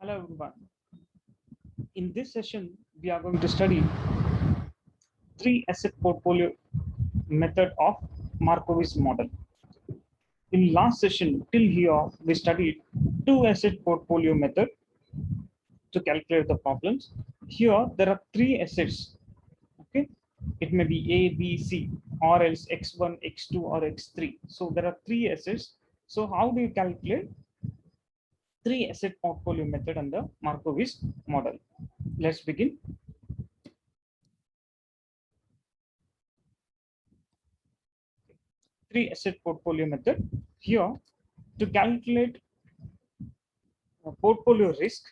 Hello everyone. In this session, we are going to study three asset portfolio method of Markowitz model. In last session, till here, we studied two asset portfolio method to calculate the problems. Here, there are three assets. Okay, it may be A, B, C, or else X1, X2, or X3. So there are three assets. So how do you calculate three asset portfolio method under Markowitz model? Let's begin. Three asset portfolio method. Here, to calculate portfolio risk,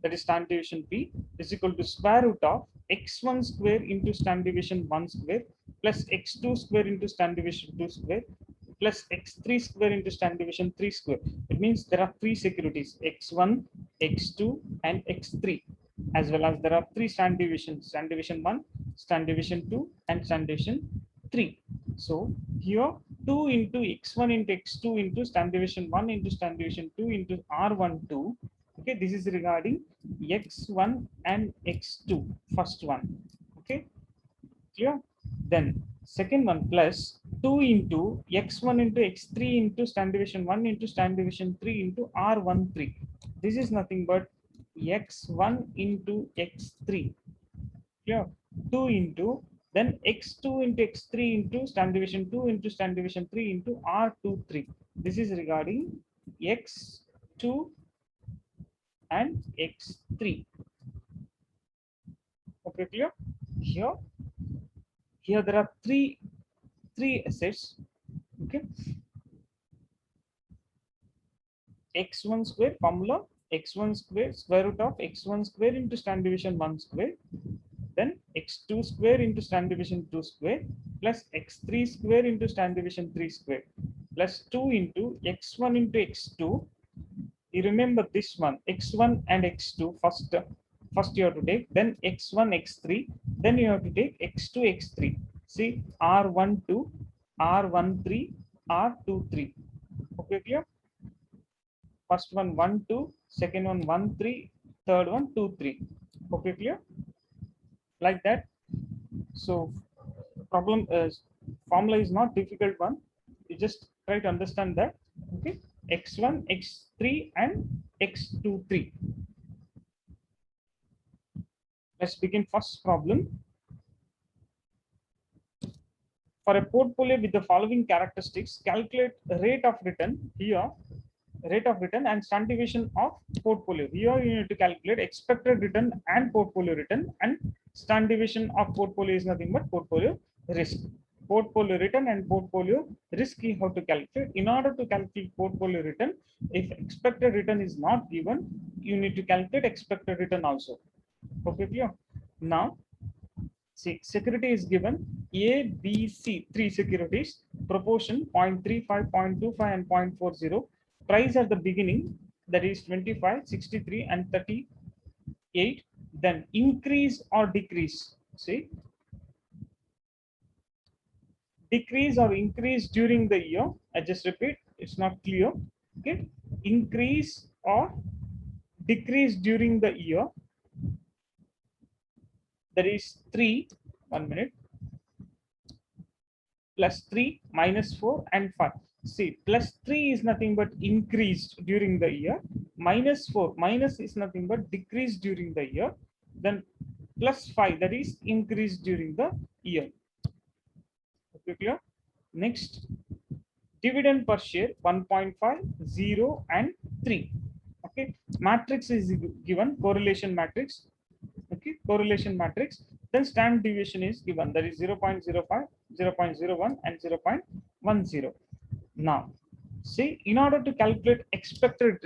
that is standard deviation P, is equal to square root of x1 square into standard deviation 1 square plus x2 square into standard deviation 2 square plus x3 square into standard deviation 3 square. It means there are three securities, x1, x2, and x3, as well as there are three standard deviations, standard deviation 1, standard deviation 2, and standard deviation 3. So here 2 into x1 into x2 into standard deviation 1 into standard deviation 2 into R12. Okay, this is regarding x1 and x2, first one. Okay, clear? Then second one plus 2 into x1 into x3 into standard deviation 1 into standard deviation 3 into R13. This is nothing but x1 into x3. Clear? 2 into then x2 into x3 into standard deviation 2 into standard deviation 3 into R23. This is regarding x2 and x3. Okay, clear? Here there are three assets. Okay, x1 square formula, x1 square root of x1 square into standard deviation 1 square, then x2 square into standard deviation 2 square plus x3 square into standard deviation 3 square plus 2 into x1 into x2. You remember this one, x1 and x2 first you have to take, then x1 x3, then you have to take x2 x3. See, R12, R13, R23. Okay, clear? First one 1 2, second one 1 3, third one 2 3. Okay, clear? Like that. So problem is, formula is not difficult one. You just try to understand that. Okay, x1 x3 and x23. Let's begin first problem. For a portfolio with the following characteristics, calculate rate of return. Here, rate of return and standard deviation of portfolio. Here you need to calculate expected return and portfolio return, and standard deviation of portfolio is nothing but portfolio risk. Portfolio return and portfolio risk you have to calculate. In order to calculate portfolio return, if expected return is not given, you need to calculate expected return also. Okay, clear? Now, see, security is given A, B, C, three securities, proportion 0.35, 0.25, and 0.40. Price at the beginning, that is 25, 63, and 38. Then increase or decrease. See, decrease or increase during the year. I just repeat, it's not clear. Okay, increase or decrease during the year. That is 3. 1 minute. Plus 3, minus 4, and 5. See, plus 3 is nothing but increased during the year. Minus 4, minus is nothing but decreased during the year. Then plus 5, that is increased during the year. Okay, clear? Next, dividend per share 1.5, 0, and 3. Okay, matrix is given, correlation matrix. Okay, correlation matrix. Then standard deviation is given, that is 0.05, 0.01, and 0.10. Now, see, in order to calculate expected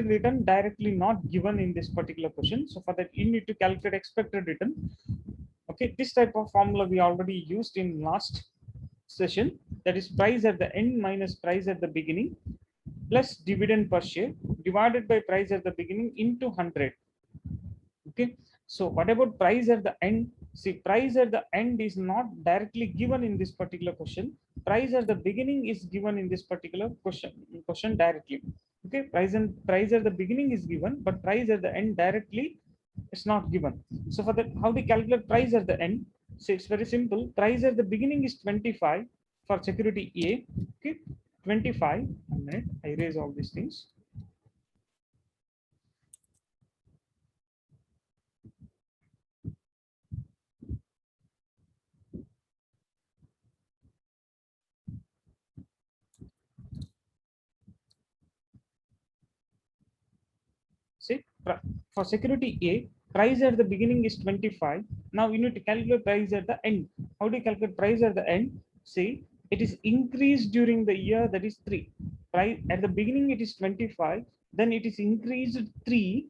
return directly not given in this particular question. So for that, you need to calculate expected return. Okay, this type of formula we already used in last session. That is price at the end minus price at the beginning plus dividend per share divided by price at the beginning into 100. Okay, so what about price at the end? See, price at the end is not directly given in this particular question. Price at the beginning is given in this particular question directly. Okay, price at the beginning is given, but price at the end directly is not given. So for that, how do we calculate price at the end? So it's very simple. Price at the beginning is 25 for security A. Okay, 25. A minute, I erase all these things. See, for security A, price at the beginning is 25. Now you need to calculate price at the end. How do you calculate price at the end? See, it is increased during the year, that is 3. Price at the beginning it is 25, then it is increased 3.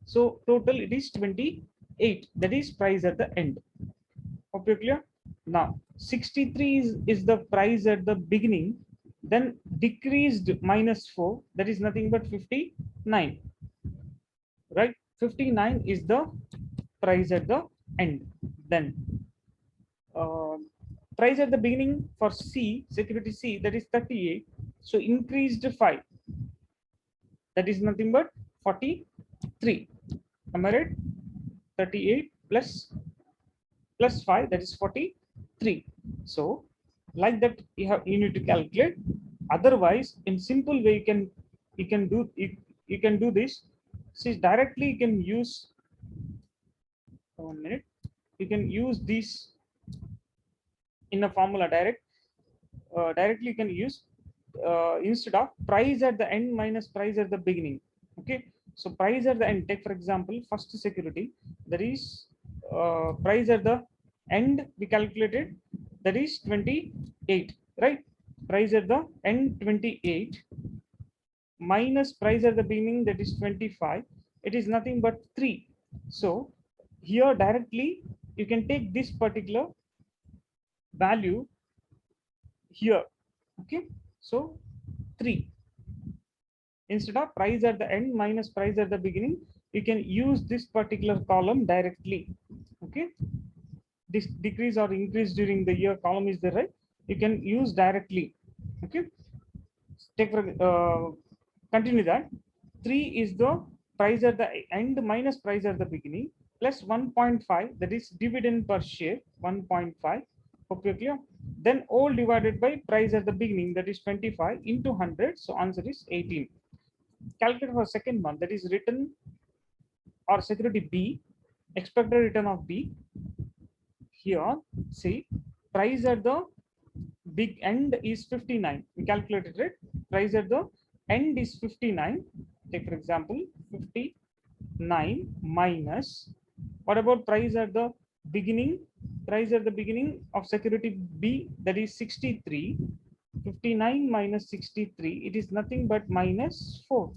So total it is 28. That is price at the end. Hope you're clear. Now 63 is the price at the beginning, then decreased minus 4, that is nothing but 59. Right, 59 is the price at the end. Then uh, price at the beginning for C, security C, that is 38. So increased 5, that is nothing but 43. Am I right? 38 plus 5, that is 43. So like that you need to calculate. Otherwise, in simple way, you can do this. See, directly you can use 1 minute. You can use this in a formula directly you can use instead of price at the end minus price at the beginning. Okay, so price at the end, take for example first security, that is price at the end we calculated, that is 28, right? Price at the end 28 minus price at the beginning, that is 25, it is nothing but 3. So here directly you can take this particular value here. Okay, so 3, instead of price at the end minus price at the beginning, you can use this particular column directly. Okay, this decrease or increase during the year column is there, right? You can use directly. Okay, take for continue that. 3 is the price at the end minus price at the beginning plus 1.5, that is dividend per share 1.5. Hope you're clear. Then all divided by price at the beginning, that is 25 into 100. So answer is 18. Calculate for second one, that is return or security B, expected return of B. Here, see, price at the big end is 59. We calculated it. Price at the end is 59. Take for example 59 minus, what about price at the beginning? Price at the beginning of security B, that is 63. 59 minus 63, it is nothing but minus 4,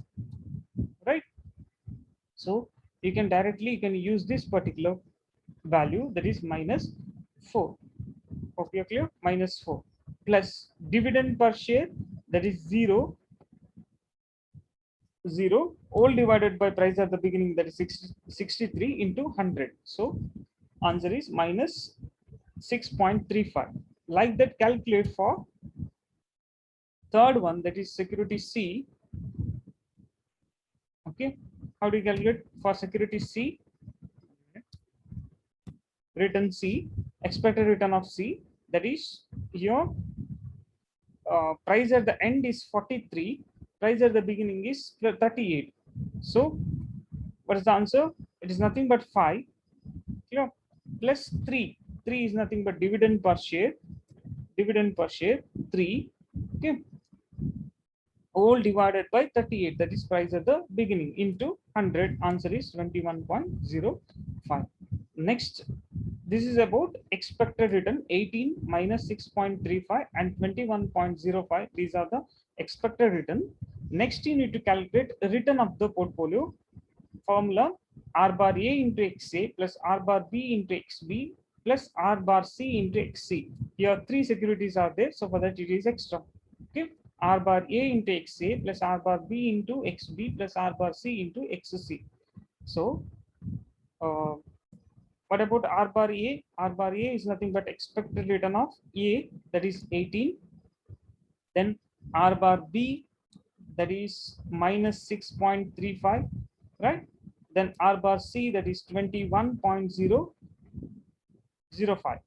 right? So you can use this particular value, that is minus 4. Hope you're clear. Minus 4 plus dividend per share, that is 0, all divided by price at the beginning, that is 63 into 100. So answer is minus 6.35. Like that, calculate for third one, that is security C. Okay, how do you calculate for security C? Return C, expected return of C, that is here price at the end is 43, price at the beginning is 38. So what is the answer? It is nothing but 5, you know, plus 3. 3 is nothing but dividend per share, 3. Okay, all divided by 38, that is price at the beginning, into 100. Answer is 21.05. Next, this is about expected return. 18 minus 6.35 and 21.05, these are the expected return. Next, you need to calculate return of the portfolio. Formula: R bar A into XA plus R bar B into XB plus R bar C into XC. Here 3 securities are there, so for that it is extra. Okay, R bar A into XA plus R bar B into XB plus R bar C into XC. So what about R bar A? R bar A is nothing but expected return of A, that is 18. Then R bar B, that is minus 6.35, right? Then R bar C, that is 21.005.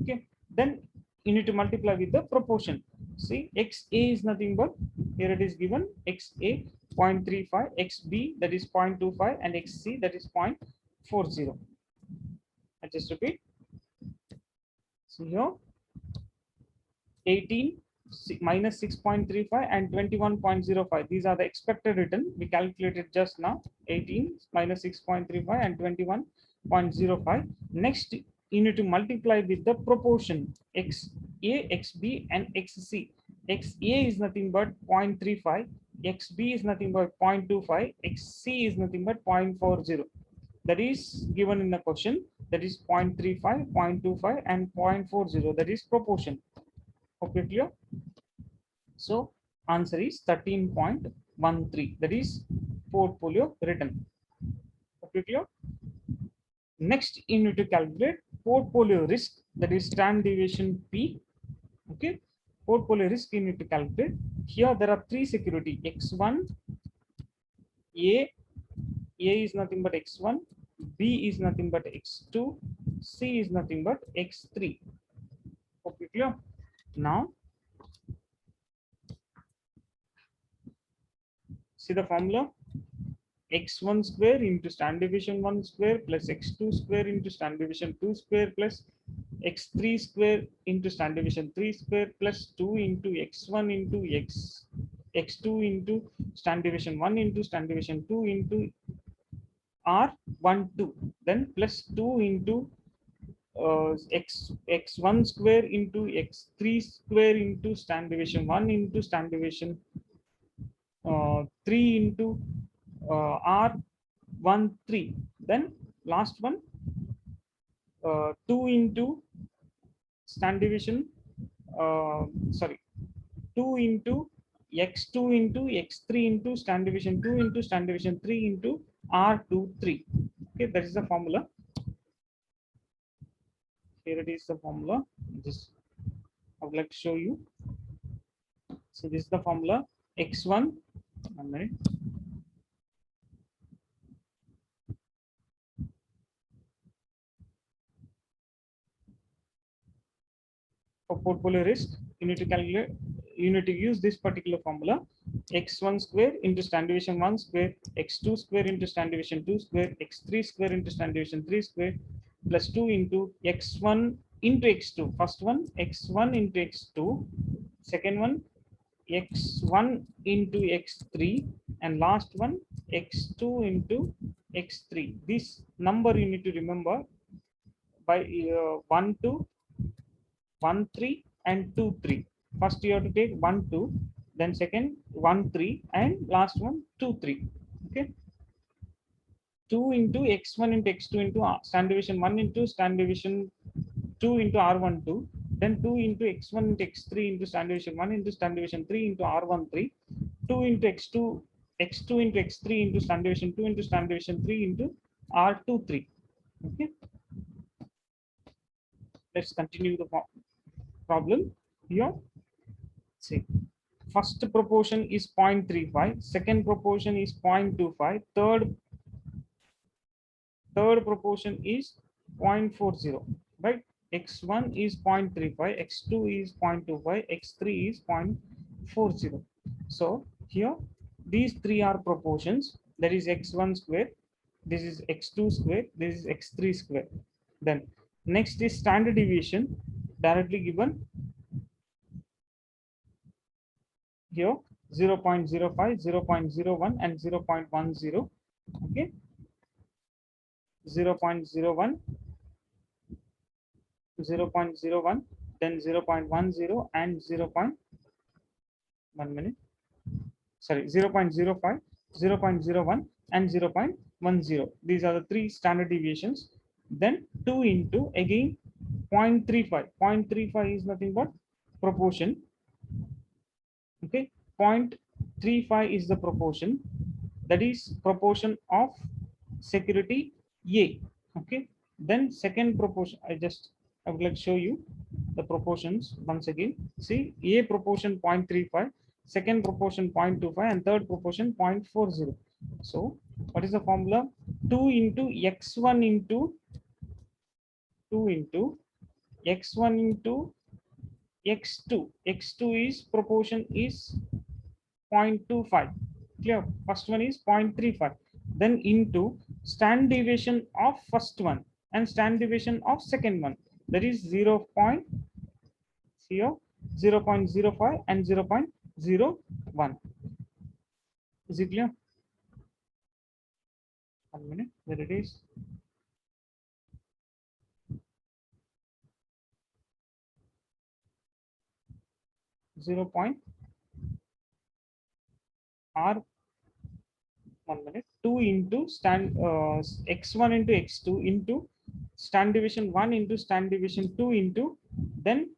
Okay, then you need to multiply with the proportion. See, XA is nothing but, here it is given, XA 0.35, XB that is 0.25, and XC that is 0.40. I just repeat. So here 18 minus 6.35 and 21.05, these are the expected return we calculated just now. 18 minus 6.35 and 21.05. Next you need to multiply with the proportion XA, XB, and XC. XA is nothing but 0.35, XB is nothing but 0.25, XC is nothing but 0.40. That is given in the question, that is 0.35, 0.25, and 0.40, that is proportion. Okay, clear? So answer is 13.13, that is portfolio return. Okay, clear? Next you need to calculate portfolio risk, that is standard deviation P. Okay, portfolio risk you need to calculate. Here there are three security, X1, A is nothing but X1, B is nothing but X2, C is nothing but X3. Okay, clear? Now see the formula, x1 square into standard deviation 1 square plus x2 square into standard deviation 2 square plus x3 square into standard deviation 3 square plus 2 into x1 into x2 into standard deviation 1 into standard deviation 2 into R12, then plus 2 into x1 square into x3 square into standard deviation 1 into standard deviation 3 into R13, then last one 2 into standard deviation, sorry, 2 into x2 into x3 into standard deviation 2 into standard deviation 3 into R23. Okay, that is the formula. Here it is the formula. This I would like to show you. So this is the formula, x1, 1 minute. For portfolio risk, you need to calculate, you need to use this particular formula, x1 square into standard deviation 1 square, x2 square into standard deviation 2 square, x3 square into standard deviation 3 square, plus 2 into x1 into x2. First one, x1 into x2. Second one, x1 into x3. And last one, x2 into x3. This number you need to remember by 1, 2, 1, 3, and 2, 3. First you have to take 1, 2, then second 1, 3, and last one 2, 3. Okay. 2 into x1 into x2 into standard deviation 1 into standard deviation 2 into R12, then 2 into x1 into x3 into standard deviation 1 into standard deviation 3 into R13, 2 into x2 into x3 into standard deviation 2 into standard deviation 3 into R23. Okay. Let's continue the problem here. See, first proportion is 0.35, second proportion is 0.25, third proportion is 0.40, right? X1 is 0.35, x2 is 0.25, x3 is 0.40. So here these three are proportions, that is x1 square, this is x2 square, this is x3 square. Then next is standard deviation, directly given here, 0.05, 0.01, and 0.10. Okay, 0.01, 0.01, then 0.10, and 1 minute, sorry, 0.05, 0.01, and 0.10. These are the three standard deviations. Then 2 into again 0.35. 0.35 is nothing but proportion. Okay, 0.35 is the proportion, that is proportion of security A. Okay, then second proportion, I would like to show you the proportions once again. See, A proportion 0.35, second proportion 0.25, and third proportion 0.40. So what is the formula? 2 into x1 into 2 into x1 into x2. X2 is proportion is 0.25. Clear? First one is 0.35. Then into stand deviation of first one and stand deviation of second one. That is 0.0, 0.05 and 0.01. Is it clear? 1 minute. There it is. Zero point R 1 minute 2 into stand x1 into x2 into stand deviation 1 into stand deviation 2 into then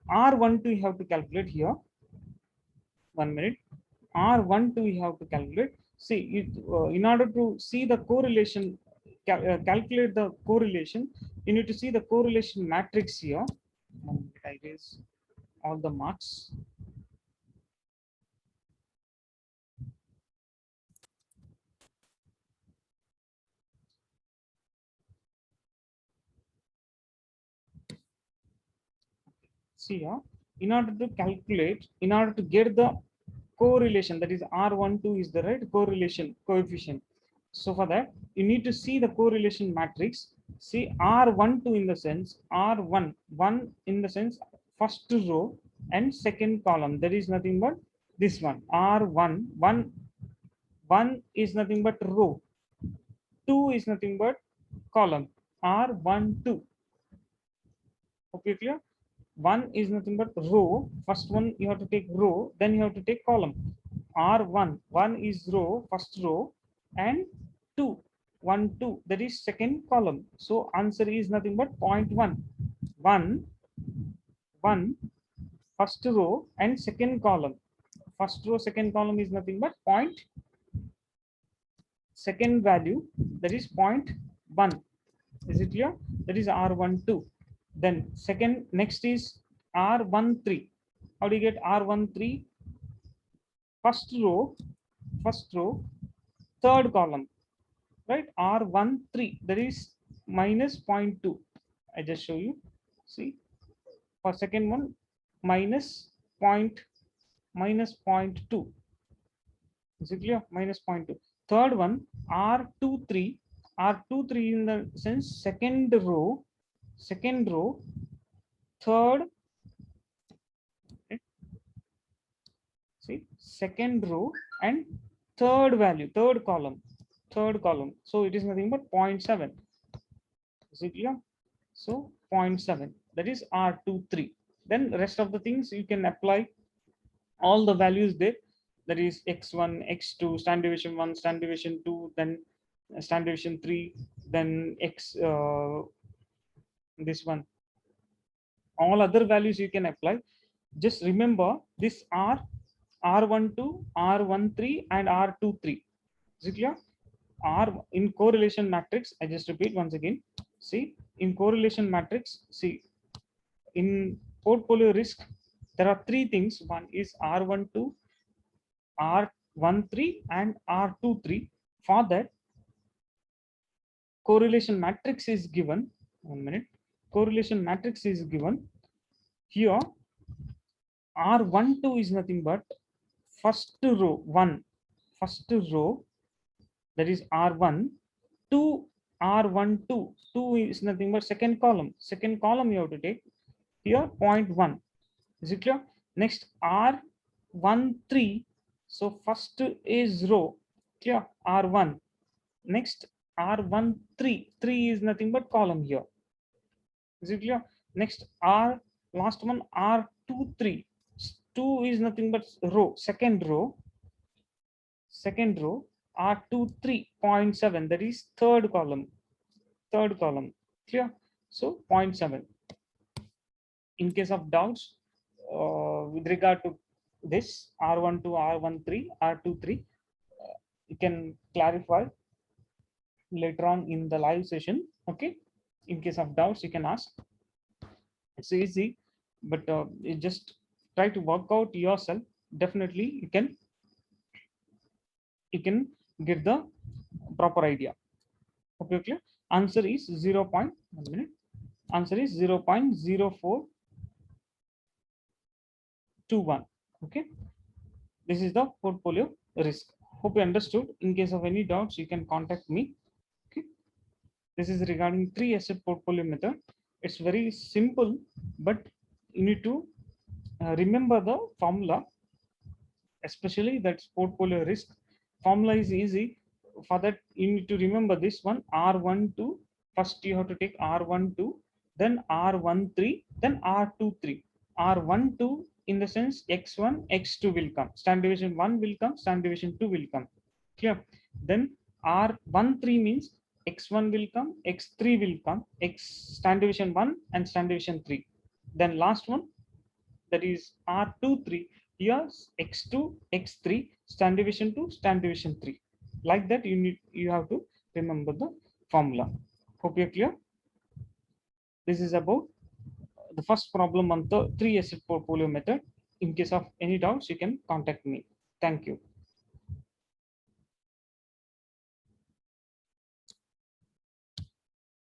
R12 you have to calculate here. 1 minute. R12 you have to calculate. See, in order to see the correlation, calculate the correlation, you need to see the correlation matrix here. 1 minute, I erase all the marks. See here, in order to calculate, in order to get the correlation, that is R12 is the right correlation coefficient. So for that, you need to see the correlation matrix. See R12 in the sense one in the sense first row and second column. There is nothing but this one. One is nothing but row. 2 is nothing but column. R12. Okay, clear? 1 is nothing but row. First one you have to take row, then you have to take column. R1, 1 is row, first row, and 2, 1, 2, that is second column. So answer is nothing but 0.1. 1, 1, first row and second column. First row, second column is nothing but point. Second value, that is 0.1. Is it clear? That is R12. Then second, next is R13. How do you get R13? First row, third column, right? R13, that is minus 0.2. I just show you. See, for second one, minus 0.2. Is it clear? Minus 0.2. Third one, R23. R23 in the sense second row, third, okay. See, second row and third value, third column. So it is nothing but 0.7. Is it clear? So 0.7, that is R23. Then rest of the things you can apply all the values there. That is x1, x2, stand deviation 1, stand deviation 2, then stand deviation 3, then this one. All other values you can apply. Just remember this R12, R13, and R23. Is it clear? R in correlation matrix, I just repeat once again. See, in correlation matrix, see, in portfolio risk, there are three things. One is R12, R13, and R23. For that, correlation matrix is given. 1 minute. Correlation matrix is given. Here, R12 is nothing but first row, first row, that is R1, 2, R12, 2 is nothing but second column. Second column you have to take here 0.1. Is it clear? Next R13. So first is row. Clear? R1. Next R13. 3 is nothing but column here. Is it clear? Next last one R23. 2 is nothing but row. Second row. R23.7. That is third column. Clear? So 0.7. In case of doubts with regard to this R12, R13, R23, you can clarify later on in the live session. Okay, in case of doubts you can ask. It's easy, but it just Try to work out yourself. Definitely you can get the proper idea. Hope you're clear. Answer is 0. 1 minute. Answer is 0.0421. Okay, this is the portfolio risk. Hope you understood. In case of any doubts, you can contact me. Okay, this is regarding 3 asset portfolio method. It's very simple, but you need to remember the formula, especially that's portfolio risk. Formula is easy. For that, you need to remember this one, R12. First you have to take R12, then R13, then R23. R12 in the sense x1 x2 will come, standard deviation 1 will come, standard deviation 2 will come. Clear? Then R13 means x1 will come, x3 will come, x standard deviation 1 and standard deviation 3. Then last one, that is R23. Here x2 x3, standard deviation 2, standard deviation 3. Like that, you have to remember the formula. Hope you're clear. This is about the first problem on the 3 asset portfolio method. In case of any doubts, you can contact me. Thank you.